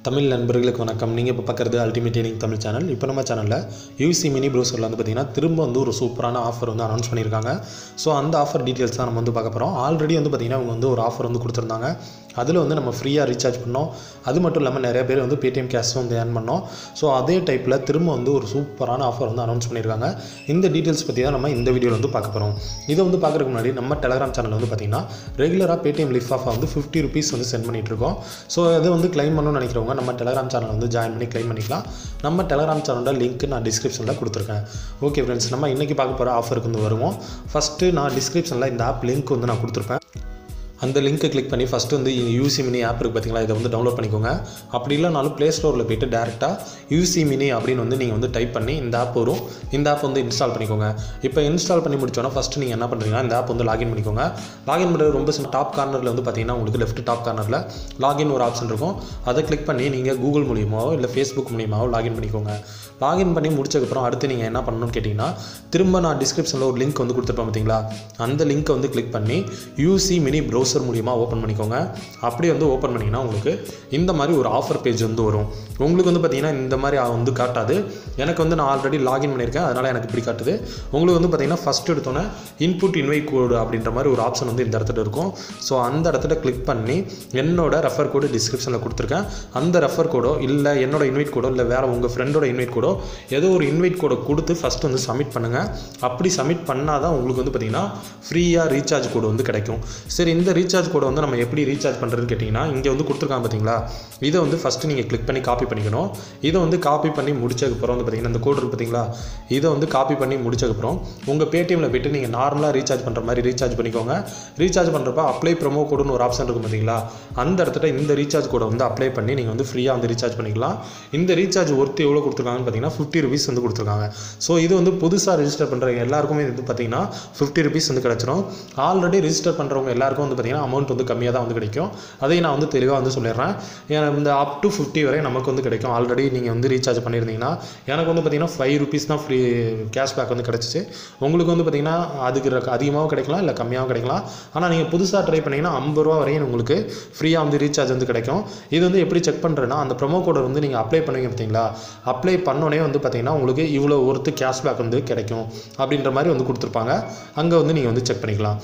தமிழ் நண்பர்களுக்கு வணக்கம். நீங்கள் இப்போ பார்க்குறது அல்டிமேட் ஏர்னிங் தமிழ் சேனல். இப்போ நம்ம சேனலில் யூசி மினி ப்ரௌசரில் வந்து பார்த்திங்கன்னா திரும்ப வந்து ஒரு சூப்பரான ஆஃபர் வந்து அனௌன்ஸ் பண்ணியிருக்காங்க. ஸோ அந்த ஆஃபர் டீட்டெயில்ஸ் தான் நம்ம வந்து பார்க்க போகிறோம். ஆல்ரெடி வந்து பார்த்திங்கன்னா அவங்க வந்து ஒரு ஆஃபர் வந்து கொடுத்துருந்தாங்க. அதில் வந்து நம்ம ஃப்ரீயாக ரீசார்ஜ் பண்ணோம். அது மட்டும் இல்லாமல் நிறைய பேர் வந்து பேடிஎம் கேஷும் வந்து ஏர்ன் பண்ணோம். ஸோ அதே டைப்பில் திரும்ப வந்து ஒரு சூப்பரான ஆஃபர் வந்து அனௌன்ஸ் பண்ணியிருக்காங்க. இந்த டீட்டெயில்ஸ் பற்றி தான் நம்ம இந்த வீடியோவில் வந்து பார்க்க போகிறோம். இதை வந்து பார்க்குறதுக்கு முன்னாடி நம்ம டெலகிராம் சேனல் வந்து பார்த்திங்கன்னா ரெகுலராக பேடிஎம் லிஃப்ட் ஆஃப் வந்து ₹50 வந்து சென்ட் பண்ணிகிட்டு இருக்கோம். ஸோ அதை வந்து கிளைம் பண்ணணும்னு நினைக்கிறவங்க நம்ம டெலகிராம் சேனல் வந்து ஜாயின் பண்ணி கிளைம் பண்ணிக்கலாம். நம்ம டெலகிராம் சேனலோட லிங்க் நான் டிஸ்கிரிப்ஷனில் கொடுத்துருக்கேன். ஓகே ஃப்ரெண்ட்ஸ், நம்ம இன்றைக்கி பார்க்க போகிற ஆஃபருக்கு வந்து வருவோம். ஃபஸ்ட்டு நான் டிஸ்கிரிப்ஷனில் இந்த ஆப் லிங்க் வந்து நான் கொடுத்துருப்பேன். அந்த லிங்க்கை கிளிக் பண்ணி ஃபஸ்ட்டு வந்து யூசி மினி ஆப் இருக்குது பார்த்தீங்களா, இதை வந்து டவுன்லோட் பண்ணிக்கோங்க. அப்படி இல்லைனாலும் ப்ளே ஸ்டோரில் போய்ட்டு டேரெக்டாக யூசி மினி அப்படின்னு வந்து நீங்கள் வந்து டைப் பண்ணி இந்த ஆப் வரும். இந்த ஆப் வந்து இன்ஸ்டால் பண்ணிக்கோங்க. இப்போ இன்ஸ்டால் பண்ணி முடிச்சோன்னா ஃபஸ்ட்டு நீங்கள் என்ன பண்ணுறீங்கன்னா இந்த ஆப் வந்து லாகின் பண்ணிக்கோங்க. லாகின் பண்ணுறது ரொம்ப டாப் கார்னரில் வந்து பார்த்தீங்கன்னா உங்களுக்கு லெஃப்ட் டாப் கார்னரில் லாகின் ஒரு ஆப்ஷன் இருக்கும். அதை கிளிக் பண்ணி நீங்கள் கூகுள் மூலியமாவோ இல்லை ஃபேஸ்புக் மூலியமாவோ லாகின் பண்ணிக்கோங்க. லாகின் பண்ணி முடிச்சதுக்கப்புறம் அடுத்து நீங்கள் என்ன பண்ணணும்னு கேட்டிங்கன்னா திரும்ப நான் டிஸ்கிரிப்ஷனில் ஒரு லிங்க் வந்து கொடுத்துருப்பேன் பார்த்தீங்களா, அந்த லிங்க்கை வந்து கிளிக் பண்ணி யூசி மினி ப்ரௌசர் மூலியமாக ஓப்பன் பண்ணிக்கோங்க. அப்படி வந்து ஓப்பன் பண்ணிங்கன்னா உங்களுக்கு இந்த மாதிரி ஒரு ஆஃபர் பேஜ் வந்து வரும். உங்களுக்கு வந்து பார்த்திங்கன்னா இந்த மாதிரி வந்து காட்டாது. எனக்கு வந்து நான் ஆல்ரெடி லாகின் பண்ணியிருக்கேன், அதனால் எனக்கு இப்படி காட்டுது. உங்களுக்கு வந்து பார்த்திங்கன்னா ஃபஸ்ட்டு எடுத்தோன்னே இன்புட் இன்வைட் கோடு அப்படின்ற மாதிரி ஒரு ஆப்ஷன் வந்து இந்த இடத்துல இருக்கும். ஸோ அந்த இடத்துல கிளிக் பண்ணி என்னோட ரெஃபர் கோடு டிஸ்கிரிப்ஷனில் கொடுத்துருக்கேன். அந்த ரெஃபர் கோடோ இல்லை என்னோட இன்வைட் கோடோ இல்லை வேறு உங்கள் ஃப்ரெண்டோட இன்வைட் கோடோ ஏதோ ஒரு இன்வைட் கோடை கொடுத்து ஃபஸ்ட்டு வந்து சப்மிட் பண்ணுங்கள். அப்படி சப்மிட் பண்ணால் தான் உங்களுக்கு வந்து பார்த்திங்கன்னா ஃப்ரீயாக ரீசார்ஜ் கோடு வந்து கிடைக்கும். சரி, இந்த ரீசார்ஜ் கோடை வந்து நம்ம எப்படி ரீசார்ஜ் பண்ணுறதுன்னு கேட்டிங்கன்னா இங்கே வந்து கொடுத்துருக்காங்க பார்த்தீங்களா, இதை வந்து ஃபஸ்ட்டு நீங்கள் கிளிக் பண்ணி காப்பி பண்ணிக்கணும். இதை வந்து காப்பி பண்ணி முடிச்சதுக்கப்புறம் வந்து பார்த்திங்கன்னா இந்த கோடு இருக்குது பார்த்தீங்களா, இதை வந்து காப்பி பண்ணி முடிச்சதுக்கப்புறம் உங்கள் பேடிஎம்மில் போய்ட்டு நீங்கள் நார்மலாக ரீசார்ஜ் பண்ணுற மாதிரி ரீசார்ஜ் பண்ணிக்கோங்க. ரீசார்ஜ் பண்ணுறப்ப அப்ளை ப்ரோமோ கோடுன்னு ஒரு ஆப்ஷன் இருக்கும் பார்த்தீங்களா, அந்த இடத்துல இந்த ரீசார்ஜ் கோடை வந்து அப்ளை பண்ணி நீங்கள் வந்து ஃப்ரீயாக வந்து ரீசார்ஜ் பண்ணிக்கலாம். இந்த ரீசார்ஜ் ஒர்த்து எவ்வளோ கொடுத்துருக்காங்கன்னு பார்த்தீங்கன்னா ₹50 வந்து கொடுத்துருக்காங்க. ஸோ இது வந்து புதுசாக ரெஜிஸ்டர் பண்ணுற எல்லாருக்குமே இது பார்த்தீங்கன்னா ₹50 வந்து கிடச்சிரும். ஆல்ரெடி ரெஜிஸ்டர் பண்ணுறவங்க எல்லாருக்கும் வந்து பார்த்திங்கன்னா அமௌண்ட் வந்து கம்மியாக தான் வந்து கிடைக்கும். அதையும் நான் வந்து தெளிவாக வந்து சொல்லிடுறேன். இந்த அப் டு 50 வரை நமக்கு வந்து கிடைக்கும். ஆல்ரெடி நீங்கள் வந்து ரீசார்ஜ் பண்ணியிருந்தீங்கன்னா எனக்கு வந்து பார்த்திங்கன்னா ₹5 தான் ஃப்ரீ கேஷ்பேக் வந்து கிடச்சிச்சு. உங்களுக்கு வந்து பார்த்திங்கன்னா அதுக்கு அதிகமாகவும் கிடைக்கலாம் இல்லை கம்மியாகவும் கிடைக்கலாம். ஆனால் நீங்கள் புதுசாக ட்ரை பண்ணிங்கன்னா ₹50 வரையும் உங்களுக்கு ஃப்ரீயாக வந்து ரீசார்ஜ் வந்து கிடைக்கும். இது வந்து எப்படி செக் பண்ணுறேன்னா அந்த ப்ரோமோ கோடை வந்து நீங்கள் அப்ளை பண்ணுவீங்க பார்த்தீங்களா, அப்ளை பண்ணோன்னே வந்து பார்த்திங்கன்னா உங்களுக்கு இவ்வளோ ஒருத்து கேஷ்பேக் வந்து கிடைக்கும் அப்படின்ற மாதிரி வந்து கொடுத்துருப்பாங்க. அங்கே வந்து நீங்கள் வந்து செக் பண்ணிக்கலாம்.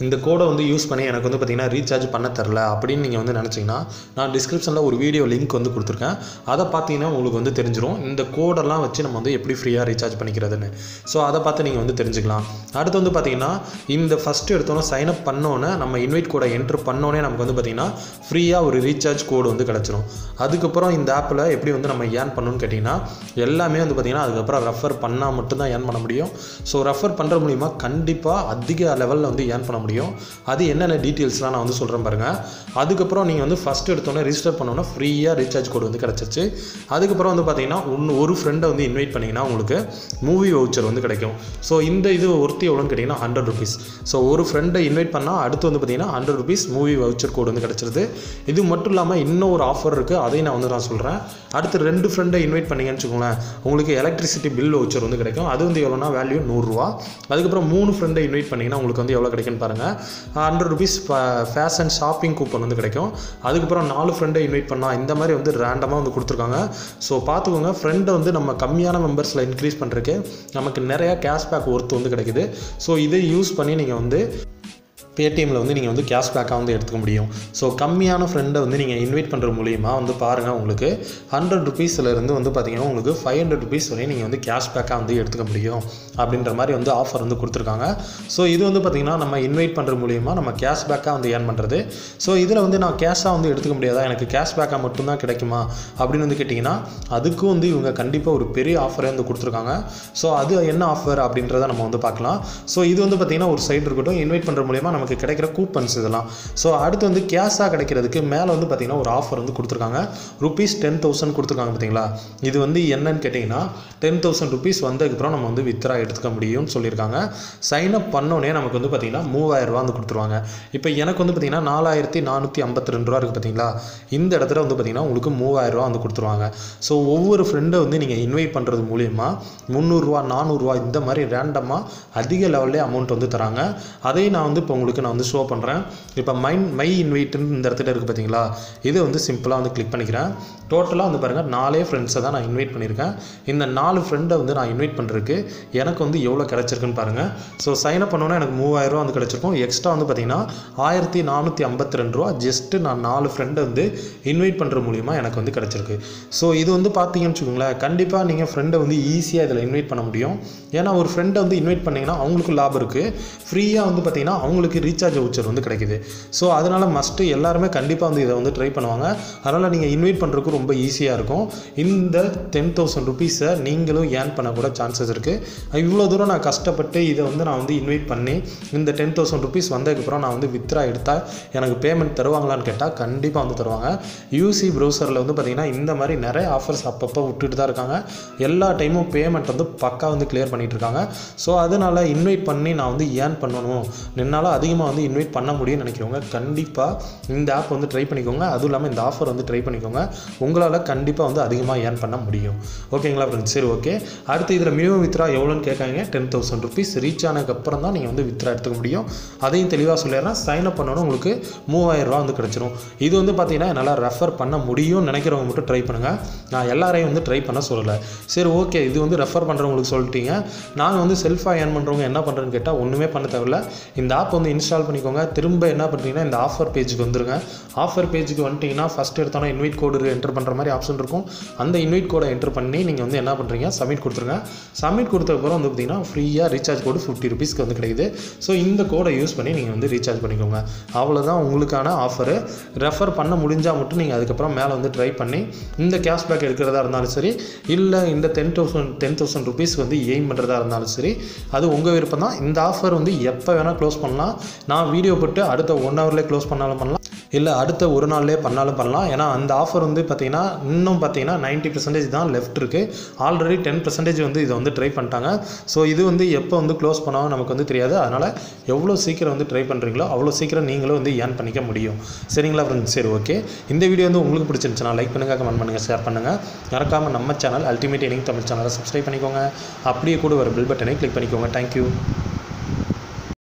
இந்த கோடை வந்து யூஸ் பண்ணி எனக்கு வந்து பார்த்திங்கன்னா ரீசார்ஜ் பண்ண தெரில அப்படின்னு நீங்கள் வந்து நினச்சிங்கன்னா நான் டிஸ்கிரிப்ஷனில் ஒரு வீடியோ லிங்க் வந்து கொடுத்துருக்கேன். அதை பார்த்தீங்கன்னா உங்களுக்கு வந்து தெரிஞ்சிடும் இந்த கோடெல்லாம் வச்சு நம்ம வந்து எப்படி ஃப்ரீயாக ரீசார்ஜ் பண்ணிக்கிறதுன்னு. ஸோ அதை பார்த்து நீங்கள் வந்து தெரிஞ்சுக்கலாம். அடுத்து வந்து பார்த்திங்கன்னா இந்த ஃபஸ்ட்டு எடுத்தோன்னே சைன் அப் பண்ணோன்னே நம்ம இன்வைட் கோடை என்ட்ரு பண்ணோன்னே நமக்கு வந்து பார்த்திங்கன்னா ஃப்ரீயாக ஒரு ரீசார்ஜ் கோடு வந்து கிடச்சிரும். அதுக்கப்புறம் இந்த ஆப்பில் எப்படி வந்து நம்ம ஏர்ன் பண்ணணும்னு கேட்டிங்கன்னா எல்லாமே வந்து பார்த்திங்கன்னா அதுக்கப்புறம் ரெஃபர் பண்ணால் மட்டும்தான் ஏர்ன் பண்ண முடியும். ஸோ ரெஃபர் பண்ணுற மூலிமா கண்டிப்பாக அதிக லெவலில் வந்து ஏர்ன் பண்ண முடியும். அது என்னென்ன டீட்டெயில்ஸ்லாம் நான் வந்து சொல்கிறேன் பாருங்கள். அதுக்கப்புறம் நீங்கள் வந்து ஃபஸ்ட்டு எடுத்தோன்னே ரிஜிஸ்டர் பண்ணோன்னா ஃப்ரீயாக ரீசார்ஜ் கோடு வந்து கிடச்சிருச்சு. அதுக்கப்புறம் வந்து பார்த்தீங்கன்னா ஒரு ஃப்ரெண்டை வந்து இன்வைட் பண்ணிங்கன்னா உங்களுக்கு மூவி வவுச்சர் வந்து கிடைக்கும். ஸோ இந்த இது ஒருத்தி எவ்வளோன்னு கேட்டிங்கன்னா ₹100. ஸோ ஒரு ஃப்ரெண்டை இன்வைட் பண்ணால் அடுத்து வந்து பார்த்திங்கன்னா ₹100 மூவி வவுச்சர் கோடு வந்து கிடச்சிருது. இது மட்டும் இல்லாமல் இன்னும் ஒரு ஆஃபர் இருக்குது, அதையும் நான் சொல்கிறேன். அடுத்து 2 ஃப்ரெண்டை இன்வைட் பண்ணிங்கன்னு வச்சுக்கோங்களேன், உங்களுக்கு எலக்ட்ரிசிட்டி பில் வவுச்சர் வந்து கிடைக்கும். அது வந்து எவ்வளோனா வேல்யூ ₹100. அதுக்கப்புறம் 3 ஃப்ரெண்டை இன்வைட் பண்ணிங்கன்னா உங்களுக்கு வந்து எவ்வளோ கிடைக்குன்னு பாருங்கள், ₹100 ஃபேஷன் ஷாப்பிங் கூப்பன் வந்து கிடைக்கும். அதுக்கப்புறம் 4 ஃப்ரெண்டை இன்வைட் பண்ணால் இந்த மாதிரி வந்து ரேண்டமாக வந்து கொடுத்துருக்காங்க. ஸோ பார்த்துக்கோங்க, ஃப்ரெண்டை வந்து நம்ம கம்மியான மெம்பர்ஸில் இன்க்ரீஸ் பண்ணுறதுக்கு நமக்கு நிறையா கேஷ்பேக் ஒர்த்து வந்து கிடைக்குது. ஸோ இதை யூஸ் பண்ணி நீங்கள் வந்து பேடிஎம்மில் வந்து நீங்கள் வந்து கேஷ்பேக்காக வந்து எடுத்துக்க முடியும். ஸோ கம்மியான ஃப்ரெண்டை வந்து நீங்கள் இன்வைட் பண்ணுற மூலிமா வந்து பாருங்கள், உங்களுக்கு ₹100 வந்து பார்த்திங்கன்னா உங்களுக்கு ₹500 வரையும் நீங்கள் வந்து கேஷ்பேக்காக வந்து எடுத்துக்க முடியும் அப்படின்ற மாதிரி வந்து ஆஃபர் வந்து கொடுத்துருக்காங்க. ஸோ இது வந்து பார்த்திங்கன்னா நம்ம இன்வைட் பண்ணுற மூலிமா நம்ம கேஷ்பேக்காக வந்து ஏர்ன் பண்ணுறது. ஸோ இதில் வந்து நான் கேஷாக வந்து எடுத்துக்க முடியாதா, எனக்கு கேஷ்பேக்காக மட்டும்தான் கிடைக்குமா அப்படின்னு வந்து கேட்டிங்கன்னா அதுக்கும் வந்து இவங்க கண்டிப்பாக ஒரு பெரிய ஆஃபரே வந்து கொடுத்துருக்காங்க. ஸோ அது என்ன ஆஃபர் அப்படின்றத நம்ம வந்து பார்க்கலாம். ஸோ இது வந்து பார்த்திங்கன்னா ஒரு சைடு இருக்கட்டும், இன்வைட் பண்ணுற மூலிமா நமக்கு கிடைக்கிற கூப்பன்ஸ் இதெல்லாம். ஸோ அடுத்து வந்து கேஷாக கிடைக்கிறதுக்கு மேலே வந்து பார்த்திங்கன்னா ஒரு ஆஃபர் வந்து கொடுத்துருக்காங்க. ₹10,000 கொடுத்துருக்காங்க பார்த்தீங்களா. இது வந்து என்னன்னு கேட்டிங்கன்னா ₹10,000 வந்ததுக்கப்புறம் நம்ம வந்து வித்ரா எடுத்துக்க முடியும்னு சொல்லியிருக்காங்க. சைன் அப் பண்ணோன்னே நமக்கு வந்து பார்த்திங்கன்னா ₹3000 வந்து கொடுத்துருவாங்க. இப்போ எனக்கு வந்து பார்த்திங்கன்னா ₹4452 இருக்குது பார்த்தீங்களா, இந்த இடத்துல வந்து பார்த்திங்கன்னா உங்களுக்கு ₹3000 வந்து கொடுத்துருவாங்க. ஸோ ஒவ்வொரு ஃப்ரெண்டை வந்து நீங்கள் இன்வைட் பண்ணுறது மூலிமா ₹300 ₹400 இந்த மாதிரி ரேண்டமாக அதிக லெவல்லே அமௌண்ட் வந்து தராங்க. அதையும் நான் வந்து இப்போ உங்களுக்கு உங்களுக்கு நான் வந்து ஷோ பண்ணுறேன். இப்போ மை இன்வைட்டுன்னு இந்த இடத்துல இருக்குது பார்த்தீங்களா, இது வந்து சிம்பிளாக வந்து கிளிக் பண்ணிக்கிறேன். டோட்டலாக வந்து பாருங்கள் 4 ஃப்ரெண்ட்ஸை தான் நான் இன்வைட் பண்ணியிருக்கேன். இந்த 4 ஃப்ரெண்டை வந்து நான் இன்வைட் பண்ணுறதுக்கு எனக்கு வந்து எவ்வளோ கிடச்சிருக்குன்னு பாருங்கள். ஸோ சைன் அப் பண்ணோன்னா எனக்கு 3000 ரூபா வந்து கிடச்சிருக்கும். எக்ஸ்ட்ரா வந்து பார்த்தீங்கன்னா 1452 ரூபா ஜஸ்ட்டு நான் 4 ஃப்ரெண்டை வந்து இன்வைட் பண்ணுற மூலிமா எனக்கு வந்து கிடச்சிருக்கு. ஸோ இது வந்து பார்த்தீங்கன்னு வச்சுக்கோங்களேன், கண்டிப்பாக நீங்கள் ஃப்ரெண்டை வந்து ஈஸியாக இதில் இன்வைட் பண்ண முடியும். ஏன்னா ஒரு ஃப்ரெண்டை வந்து இன்வைட் பண்ணிங்கன்னா அவங்களுக்கு லாபம் இருக்குது, ஃப்ரீயாக வந்து பார்த்தீங்கன்னா அவங்களுக்கு ரீசார்ஜ் வவுச்சர் வந்து கிடைக்குது. ஸோ அதனால் மஸ்ட்டு எல்லாருமே கண்டிப்பாக வந்து இதை வந்து ட்ரை பண்ணுவாங்க. அதனால் நீங்கள் இன்வைட் பண்ணுறதுக்கு ரொம்ப ஈஸியாக இருக்கும். இந்த 10,000 ருபீஸை நீங்களும் ஏர்ன் பண்ண கூட சான்சஸ் இருக்குது. இவ்வளோ தூரம் நான் கஷ்டப்பட்டு இதை வந்து நான் வந்து இன்வைட் பண்ணி இந்த 10,000 ருபீஸ் வந்ததுக்கப்புறம் நான் வந்து வித்ரா எடுத்தால் எனக்கு பேமெண்ட் தருவாங்களான்னு கேட்டால் கண்டிப்பாக வந்து தருவாங்க. யூசி ப்ரௌசரில் வந்து பார்த்திங்கன்னா இந்த மாதிரி நிறைய ஆஃபர்ஸ் அப்பப்போ விட்டுட்டு தான் இருக்காங்க. எல்லா டைமும் பேமெண்ட் வந்து பக்கா வந்து கிளியர் பண்ணிகிட்டு இருக்காங்க. ஸோ அதனால் இன்வைட் பண்ணி நான் வந்து ஏர்ன் பண்ணணும், என்னால் அதிகமாக வந்து இன்வைட் பண்ண முடியும்னு நினைக்கிறவங்க கண்டிப்பாக இந்த ஆப் வந்து ட்ரை பண்ணிக்கோங்க. அதுவும் இல்லாமல் இந்த ஆஃபர் வந்து ட்ரை பண்ணிக்கோங்க. உங்களால் கண்டிப்பாக வந்து அதிகமாக ஏர்ன் பண்ண முடியும். ஓகேங்களா ஃப்ரெண்ட்ஸ்? சரி, ஓகே. அடுத்து இதில் மினிமம் வித்ரா எவ்வளோன்னு கேட்காங்க. 10,000 ருபீஸ் ரீச் ஆனதுக்கப்புறம் தான் நீங்கள் வந்து வித்ரா எடுத்துக்க முடியும். அதையும் தெளிவாக சொல்லிடுறேன். சைன் அப் பண்ணணும், உங்களுக்கு 3000 ரூபா வந்து கிடச்சிரும். இது வந்து பார்த்தீங்கன்னா என்னால் ரெஃபர் பண்ண முடியும்னு நினைக்கிறவங்க மட்டும் ட்ரை பண்ணுங்கள். நான் எல்லாரையும் வந்து ட்ரை பண்ண சொல்லலை. சரி, ஓகே. இது வந்து ரெஃபர் பண்ணுறவங்களுக்கு சொல்லிட்டீங்க. நான் வந்து செல்ஃபாக ஏர்ன் பண்ணுறவங்க என்ன பண்ணுறேன்னு கேட்டால் ஒன்றுமே பண்ண தேவையில்ல. இந்த ஆப் வந்து இன்ஸ்டால் பண்ணிக்கோங்க. திரும்ப என்ன பண்ணுறீங்கன்னா இந்த ஆஃபர் பேஜுக்கு வந்துருங்க. ஆஃபர் பேஜுக்கு வந்துட்டிங்கன்னா ஃபஸ்ட் எடுத்தோன்னா இன்வைட் கோடு என்டர் பண்ணுற மாதிரி ஆப்ஷன் இருக்கும். அந்த இன்வைட் கோடை என்டர் பண்ணி நீங்கள் வந்து என்ன பண்ணுறீங்க, சப்மிட் கொடுத்துருங்க. சப்மிட் கொடுத்ததுக்கப்புறம் வந்து பார்த்தீங்கன்னா ஃப்ரீயாக ரீசார்ஜ் கோடு 50 ருபீஸ்க்கு வந்து கிடைக்குது. ஸோ இந்த கோடை யூஸ் பண்ணி நீங்கள் வந்து ரீசார்ஜ் பண்ணிக்கோங்க. அவ்வளோதான் உங்களுக்கான ஆஃபரு. ரெஃபர் பண்ண முடிஞ்சால் மட்டும் நீங்கள் அதுக்கப்புறம் மேலே வந்து ட்ரை பண்ணி இந்த கேஷ்பேக் எடுக்கிறதா இருந்தாலும் சரி, இல்லை இந்த 10,000 ருபீஸ் வந்து எய்ம் பண்ணுறதா இருந்தாலும் சரி, அது உங்கள் விருப்பம் தான். இந்த ஆஃபர் வந்து எப்போ வேணால் க்ளோஸ் பண்ணலாம். நான் வீடியோ போட்டு அடுத்த 1 ஹவர்லேயே க்ளோஸ் பண்ணாலும் பண்ணலாம், இல்லை அடுத்த ஒரு நாள்லேயே பண்ணாலும் பண்ணலாம். ஏன்னா அந்த ஆஃபர் வந்து பார்த்தீங்கன்னா இன்னும் பார்த்தீங்கன்னா 90% தான் லெஃப்ட் இருக்குது. ஆல்ரெடி 10% வந்து இதை வந்து ட்ரை பண்ணிட்டாங்க. ஸோ இது வந்து எப்போ வந்து க்ளோஸ் பண்ணாலும் நமக்கு வந்து தெரியாது. அதனால் எவ்வளோ சீக்கிரம் வந்து ட்ரை பண்ணுறீங்களோ அவ்வளோ சீக்கிரம் நீங்களும் வந்து ஏர்ன் பண்ணிக்க முடியும். சரிங்களா ஃப்ரெண்ட்ஸ்? சரி, ஓகே. இந்த வீடியோ வந்து உங்களுக்கு பிடிச்சிருந்துச்சுன்னா லைக் பண்ணுங்கள், கமெண்ட் பண்ணுங்கள், ஷேர் பண்ணுங்கள். மறக்காமல் நம்ம சேனல் அல்டிமேட் ஏர்னிங் தமிழ் சேனலை சப்ஸ்கிரைப் பண்ணிக்கோங்க. அப்படியே கூட ஒரு பெல் பட்டனை கிளிக் பண்ணிக்கோங்க. தேங்க்யூ.